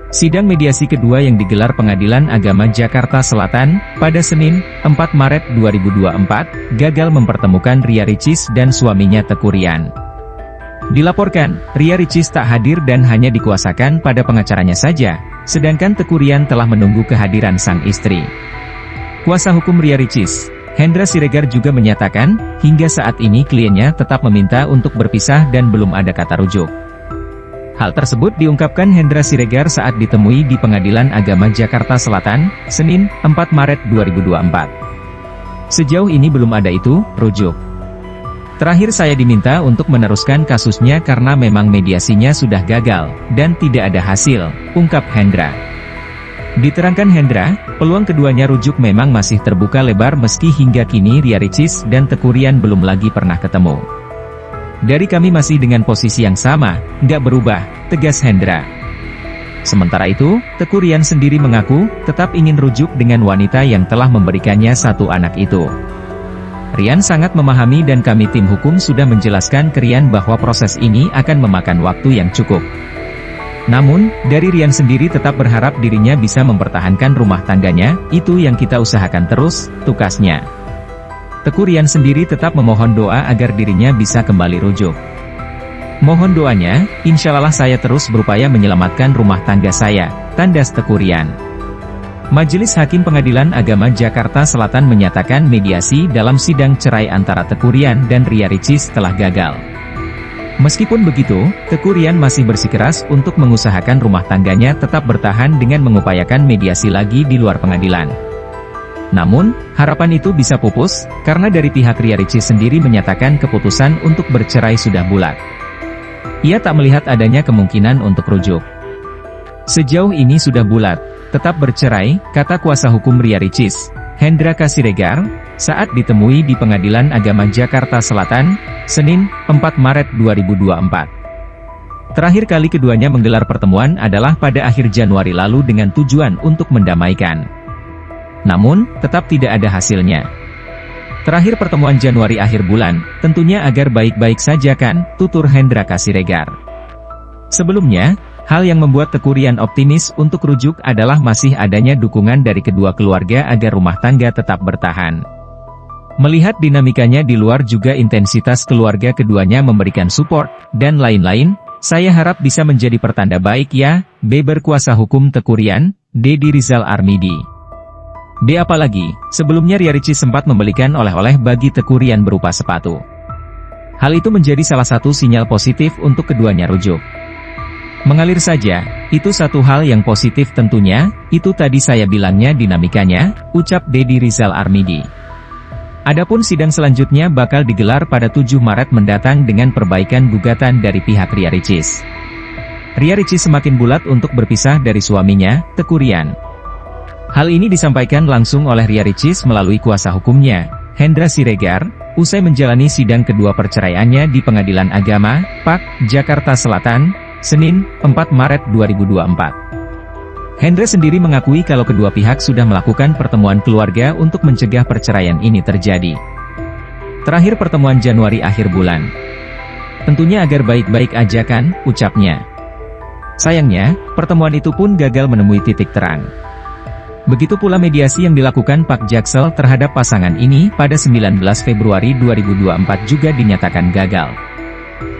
Sidang mediasi kedua yang digelar Pengadilan Agama Jakarta Selatan, pada Senin, 4 Maret 2024, gagal mempertemukan Ria Ricis dan suaminya Teuku Ryan. Dilaporkan, Ria Ricis tak hadir dan hanya dikuasakan pada pengacaranya saja, sedangkan Teuku Ryan telah menunggu kehadiran sang istri. Kuasa hukum Ria Ricis, Hendra Siregar juga menyatakan, hingga saat ini kliennya tetap meminta untuk berpisah dan belum ada kata rujuk. Hal tersebut diungkapkan Hendra Siregar saat ditemui di Pengadilan Agama Jakarta Selatan, Senin, 4 Maret 2024. Sejauh ini belum ada itu, rujuk. Terakhir saya diminta untuk meneruskan kasusnya karena memang mediasinya sudah gagal, dan tidak ada hasil, ungkap Hendra. Diterangkan Hendra, peluang keduanya rujuk memang masih terbuka lebar meski hingga kini Ria Ricis dan Teuku Ryan belum lagi pernah ketemu. Dari kami masih dengan posisi yang sama, nggak berubah, tegas Hendra. Sementara itu, Teuku Ryan sendiri mengaku, tetap ingin rujuk dengan wanita yang telah memberikannya satu anak itu. Ryan sangat memahami dan kami tim hukum sudah menjelaskan ke Ryan bahwa proses ini akan memakan waktu yang cukup. Namun, dari Ryan sendiri tetap berharap dirinya bisa mempertahankan rumah tangganya, itu yang kita usahakan terus, tukasnya. Teuku Ryan sendiri tetap memohon doa agar dirinya bisa kembali rujuk. Mohon doanya, insyaallah saya terus berupaya menyelamatkan rumah tangga saya, tandas Teuku Ryan. Majelis Hakim Pengadilan Agama Jakarta Selatan menyatakan mediasi dalam sidang cerai antara Teuku Ryan dan Ria Ricis telah gagal. Meskipun begitu, Teuku Ryan masih bersikeras untuk mengusahakan rumah tangganya tetap bertahan dengan mengupayakan mediasi lagi di luar pengadilan. Namun, harapan itu bisa pupus, karena dari pihak Ria Ricis sendiri menyatakan keputusan untuk bercerai sudah bulat. Ia tak melihat adanya kemungkinan untuk rujuk. Sejauh ini sudah bulat, tetap bercerai, kata kuasa hukum Ria Ricis, Hendra Siregar, saat ditemui di Pengadilan Agama Jakarta Selatan, Senin, 4 Maret 2024. Terakhir kali keduanya menggelar pertemuan adalah pada akhir Januari lalu dengan tujuan untuk mendamaikan. Namun, tetap tidak ada hasilnya. Terakhir pertemuan Januari akhir bulan, tentunya agar baik-baik saja kan, tutur Hendra Siregar. Sebelumnya, hal yang membuat Teuku Ryan optimis untuk rujuk adalah masih adanya dukungan dari kedua keluarga agar rumah tangga tetap bertahan. Melihat dinamikanya di luar juga intensitas keluarga keduanya memberikan support, dan lain-lain, saya harap bisa menjadi pertanda baik ya, beber kuasa hukum Teuku Ryan, Deddy Rizal Armidi. Apalagi, sebelumnya Ria Ricis sempat membelikan oleh-oleh bagi Teuku Ryan berupa sepatu. Hal itu menjadi salah satu sinyal positif untuk keduanya rujuk. Mengalir saja, itu satu hal yang positif tentunya, itu tadi saya bilangnya dinamikanya, ucap Deddy Rizal Armidi. Adapun sidang selanjutnya bakal digelar pada 7 Maret mendatang dengan perbaikan gugatan dari pihak Ria Ricis. Ria Ricis semakin bulat untuk berpisah dari suaminya, Teuku Ryan. Hal ini disampaikan langsung oleh Ria Ricis melalui kuasa hukumnya, Hendra Siregar, usai menjalani sidang kedua perceraiannya di Pengadilan Agama, PAK, Jakarta Selatan, Senin, 4 Maret 2024. Hendra sendiri mengakui kalau kedua pihak sudah melakukan pertemuan keluarga untuk mencegah perceraian ini terjadi. Terakhir pertemuan Januari akhir bulan. Tentunya agar baik-baik aja kan, ucapnya. Sayangnya, pertemuan itu pun gagal menemui titik terang. Begitu pula mediasi yang dilakukan Pak Jaksel terhadap pasangan ini pada 19 Februari 2024 juga dinyatakan gagal.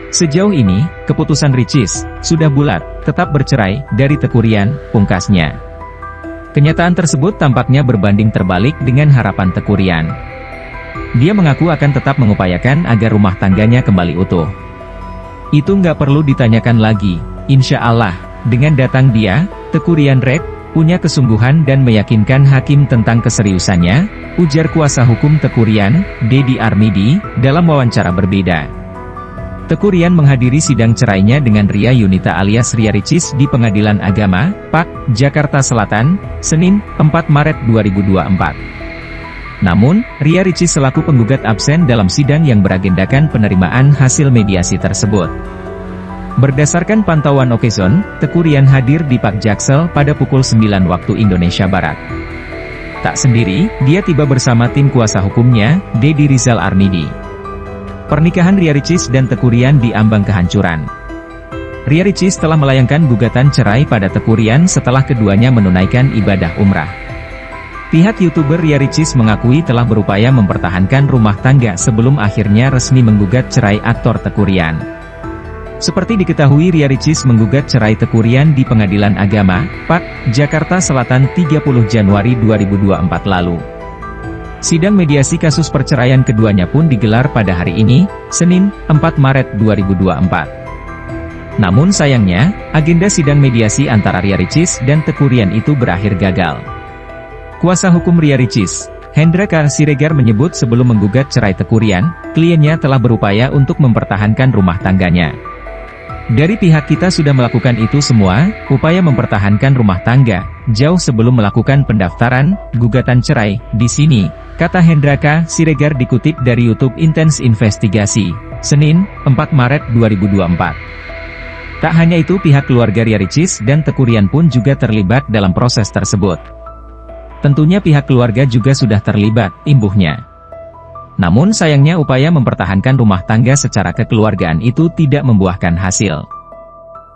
Sejauh ini, keputusan Ricis sudah bulat, tetap bercerai dari Teuku Ryan, pungkasnya. Kenyataan tersebut tampaknya berbanding terbalik dengan harapan Teuku Ryan. Dia mengaku akan tetap mengupayakan agar rumah tangganya kembali utuh. Itu nggak perlu ditanyakan lagi, insya Allah, dengan datang dia, Teuku Ryan punya kesungguhan dan meyakinkan hakim tentang keseriusannya, ujar kuasa hukum Teuku Ryan, Deddy Armidi, dalam wawancara berbeda. Teuku Ryan menghadiri sidang cerainya dengan Ria Yunita alias Ria Ricis di Pengadilan Agama, PAK, Jakarta Selatan, Senin, 4 Maret 2024. Namun, Ria Ricis selaku penggugat absen dalam sidang yang beragendakan penerimaan hasil mediasi tersebut. Berdasarkan pantauan Okezone, Teuku Ryan hadir di Pak Jaksel pada pukul 9 waktu Indonesia Barat. Tak sendiri, dia tiba bersama tim kuasa hukumnya, Deddy Rizal Armidi. Pernikahan Ria Ricis dan Teuku Ryan diambang kehancuran. Ria Ricis telah melayangkan gugatan cerai pada Teuku Ryan setelah keduanya menunaikan ibadah umrah. Pihak YouTuber Ria Ricis mengakui telah berupaya mempertahankan rumah tangga sebelum akhirnya resmi menggugat cerai aktor Teuku Ryan. Seperti diketahui, Ria Ricis menggugat cerai Teuku Ryan di Pengadilan Agama, PAK, Jakarta Selatan 30 Januari 2024 lalu. Sidang mediasi kasus perceraian keduanya pun digelar pada hari ini, Senin, 4 Maret 2024. Namun sayangnya, agenda sidang mediasi antara Ria Ricis dan Teuku Ryan itu berakhir gagal. Kuasa hukum Ria Ricis, Hendra K. Siregar menyebut sebelum menggugat cerai Teuku Ryan, kliennya telah berupaya untuk mempertahankan rumah tangganya. Dari pihak kita sudah melakukan itu semua, upaya mempertahankan rumah tangga, jauh sebelum melakukan pendaftaran, gugatan cerai, di sini, kata Hendra K. Siregar dikutip dari YouTube Intense Investigasi, Senin, 4 Maret 2024. Tak hanya itu, pihak keluarga Ria Ricis dan Teuku Ryan pun juga terlibat dalam proses tersebut. Tentunya pihak keluarga juga sudah terlibat, imbuhnya. Namun sayangnya upaya mempertahankan rumah tangga secara kekeluargaan itu tidak membuahkan hasil.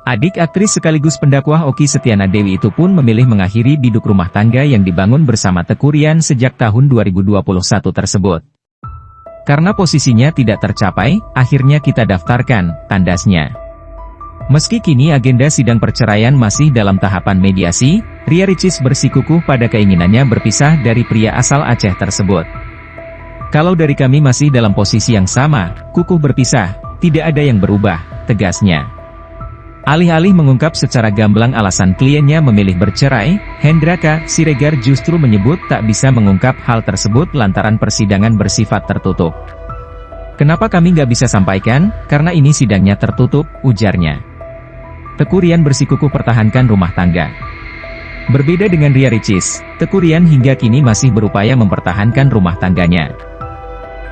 Adik aktris sekaligus pendakwah Okky Setiana Dewi itu pun memilih mengakhiri biduk rumah tangga yang dibangun bersama Teuku Ryan sejak tahun 2021 tersebut. Karena posisinya tidak tercapai, akhirnya kita daftarkan, tandasnya. Meski kini agenda sidang perceraian masih dalam tahapan mediasi, Ria Ricis bersikukuh pada keinginannya berpisah dari pria asal Aceh tersebut. Kalau dari kami masih dalam posisi yang sama, kukuh berpisah, tidak ada yang berubah, tegasnya. Alih-alih mengungkap secara gamblang alasan kliennya memilih bercerai, Hendra K. Siregar justru menyebut tak bisa mengungkap hal tersebut lantaran persidangan bersifat tertutup. Kenapa kami nggak bisa sampaikan? Karena ini sidangnya tertutup, ujarnya. Teuku Ryan bersikukuh pertahankan rumah tangga. Berbeda dengan Ria Ricis, Teuku Ryan hingga kini masih berupaya mempertahankan rumah tangganya.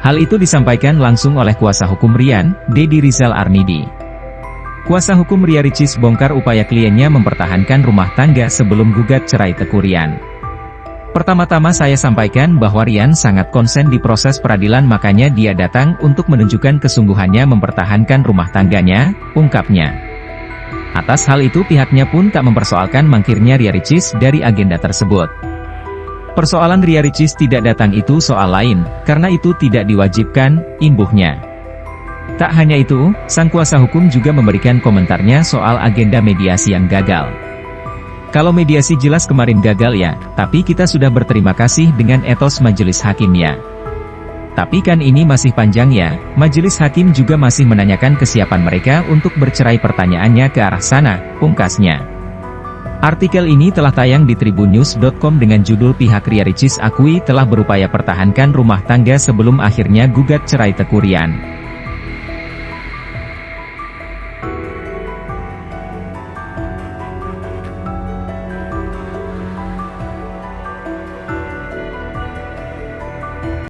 Hal itu disampaikan langsung oleh kuasa hukum Ryan, Deddy Rizal Arnidi. Kuasa hukum Ria Ricis bongkar upaya kliennya mempertahankan rumah tangga sebelum gugat cerai Teuku Ryan. Pertama-tama saya sampaikan bahwa Ryan sangat konsen di proses peradilan, makanya dia datang untuk menunjukkan kesungguhannya mempertahankan rumah tangganya, ungkapnya. Atas hal itu pihaknya pun tak mempersoalkan mangkirnya Ria Ricis dari agenda tersebut. Persoalan Ria Ricis tidak datang itu soal lain, karena itu tidak diwajibkan, imbuhnya. Tak hanya itu, sang kuasa hukum juga memberikan komentarnya soal agenda mediasi yang gagal. Kalau mediasi jelas kemarin gagal ya, tapi kita sudah berterima kasih dengan etos majelis hakim ya. Tapi kan ini masih panjang ya, majelis hakim juga masih menanyakan kesiapan mereka untuk bercerai, pertanyaannya ke arah sana, pungkasnya. Artikel ini telah tayang di tribunnews.com dengan judul Pihak Ria Ricis akui telah berupaya pertahankan rumah tangga sebelum akhirnya gugat cerai Teuku Ryan.